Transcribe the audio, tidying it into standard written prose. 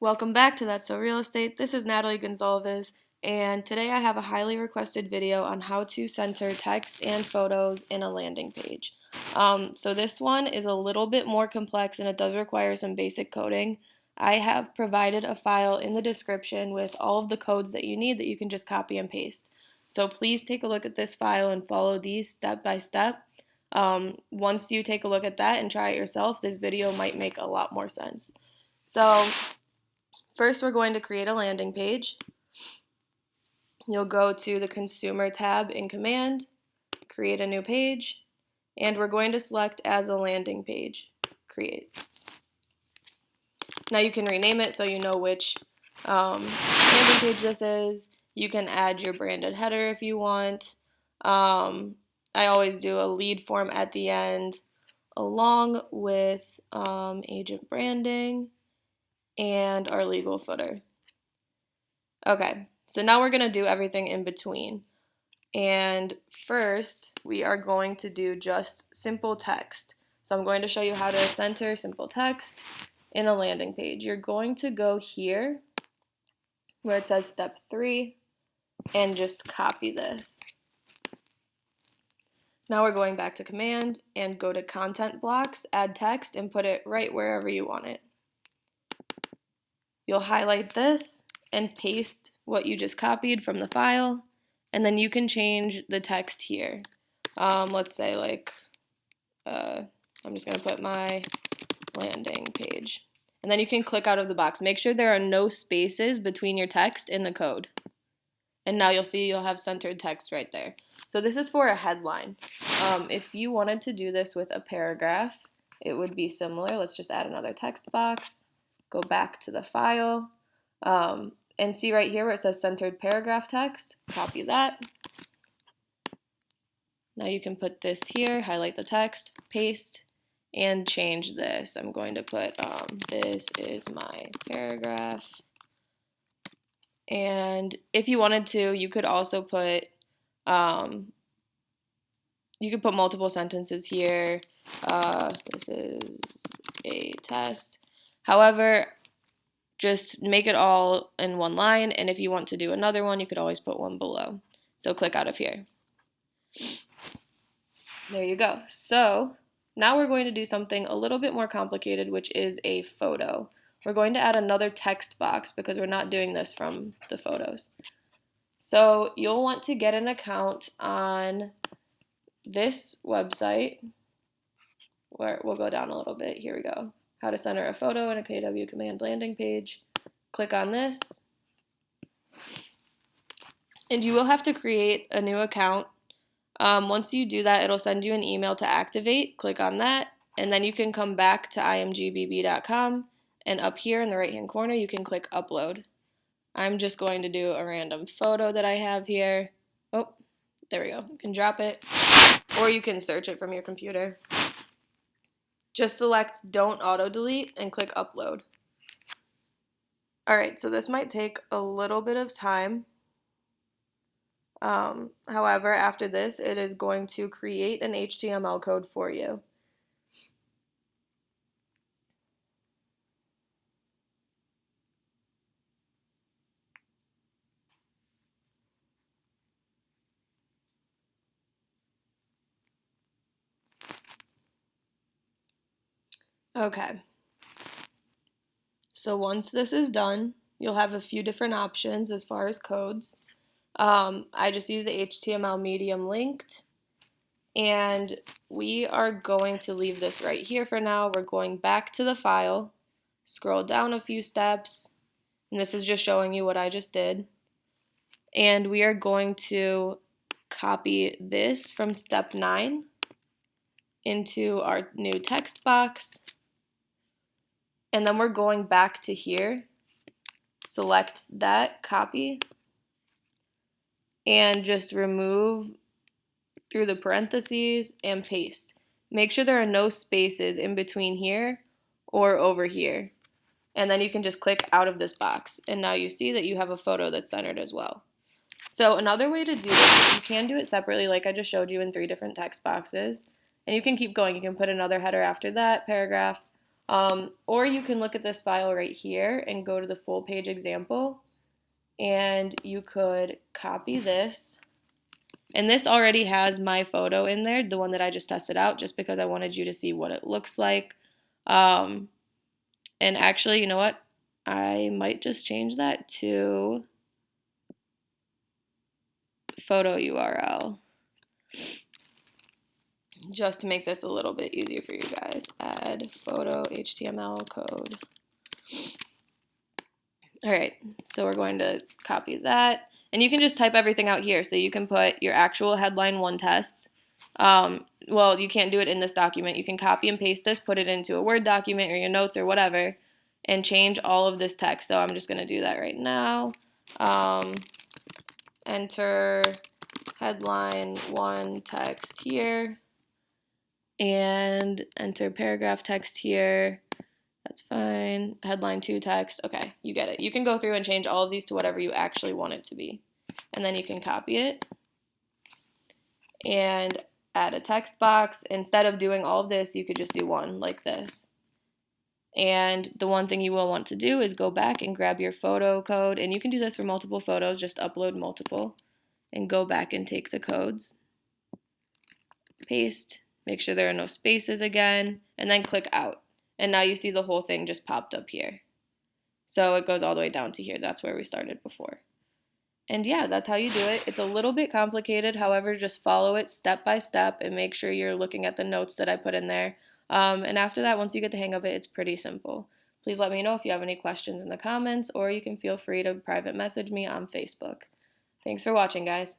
Welcome back to That's So Real Estate. This is Natalie Gonzalez, and today I have a highly requested video on how to center text and photos in a landing page. So this one is a little bit more complex and it does require some basic coding. I have provided a file in the description with all of the codes that you need that you can just copy and paste. So please take a look at this file and follow these step by step. Once you take a look at that and try it yourself, this video might make a lot more sense. So first, we're going to create a landing page. You'll go to the Consumer tab in Command, create a new page, and we're going to select as a landing page, create. Now you can rename it so you know which landing page this is. You can add your branded header if you want. I always do a lead form at the end along with agent branding and our legal footer. Okay, so now we're going to do everything in between. And first, we are going to do just simple text. So I'm going to show you how to center simple text in a landing page. You're going to go here where it says step 3 and just copy this. Now we're going back to Command and go to Content Blocks, add text, and put it right wherever you want it. You'll highlight this and paste what you just copied from the file, and then you can change the text here. Let's say I'm just going to put my landing page. And then you can click out of the box. Make sure there are no spaces between your text and the code. And now you'll see you'll have centered text right there. So this is for a headline. If you wanted to do this with a paragraph, it would be similar. Let's just add another text box. Go back to the file, and see right here where it says centered paragraph text. Copy that. Now you can put this here, highlight the text, paste, and change this. I'm going to put this is my paragraph. And if you wanted to, you could also put multiple sentences here. This is a test. However, just make it all in one line, and if you want to do another one, you could always put one below. So click out of here. There you go. So now we're going to do something a little bit more complicated, which is a photo. We're going to add another text box because we're not doing this from the photos. So you'll want to get an account on this website, where we'll go down a little bit. Here we go. How to center a photo in a KW command landing page. Click on this. And you will have to create a new account. Once you do that, it'll send you an email to activate. Click on that, and then you can come back to imgbb.com, and up here in the right-hand corner, you can click Upload. I'm just going to do a random photo that I have here. Oh, there we go. You can drop it, or you can search it from your computer. Just select Don't Auto Delete and click Upload. Alright, so this might take a little bit of time. However, after this, it is going to create an HTML code for you. Okay. So once this is done, you'll have a few different options as far as codes. I just use the HTML medium linked, and we are going to leave this right here for now. We're going back to the file, scroll down a few steps, and this is just showing you what I just did. And we are going to copy this from step 9 into our new text box. And then we're going back to here, select that, copy, and just remove through the parentheses and paste. Make sure there are no spaces in between here or over here. And then you can just click out of this box. And now you see that you have a photo that's centered as well. So another way to do this, you can do it separately like I just showed you in 3 different text boxes. And you can keep going. You can put another header after that paragraph. Or you can look at this file right here and go to the full page example, and you could copy this. And this already has my photo in there, the one that I just tested out, just because I wanted you to see what it looks like. And actually, you know what? I might just change that to photo URL, just to make this a little bit easier for you guys. Add photo HTML code. All right, so we're going to copy that. And you can just type everything out here. So you can put your actual headline 1 test. Well, you can't do it in this document. You can copy and paste this, put it into a Word document or your notes or whatever, and change all of this text. So I'm just going to do that right now. Enter headline 1 text here, and enter paragraph text here. That's fine. Headline 2 text. Okay, you get it. You can go through and change all of these to whatever you actually want it to be. And then you can copy it and add a text box. Instead of doing all of this, you could just do one like this. And the one thing you will want to do is go back and grab your photo code. And you can do this for multiple photos. Just upload multiple and go back and take the codes. Paste. Make sure there are no spaces again. And then click out. And now you see the whole thing just popped up here. So it goes all the way down to here. That's where we started before. And yeah, that's how you do it. It's a little bit complicated. However, just follow it step by step and make sure you're looking at the notes that I put in there. And after that, once you get the hang of it, it's pretty simple. Please let me know if you have any questions in the comments, or you can feel free to private message me on Facebook. Thanks for watching, guys.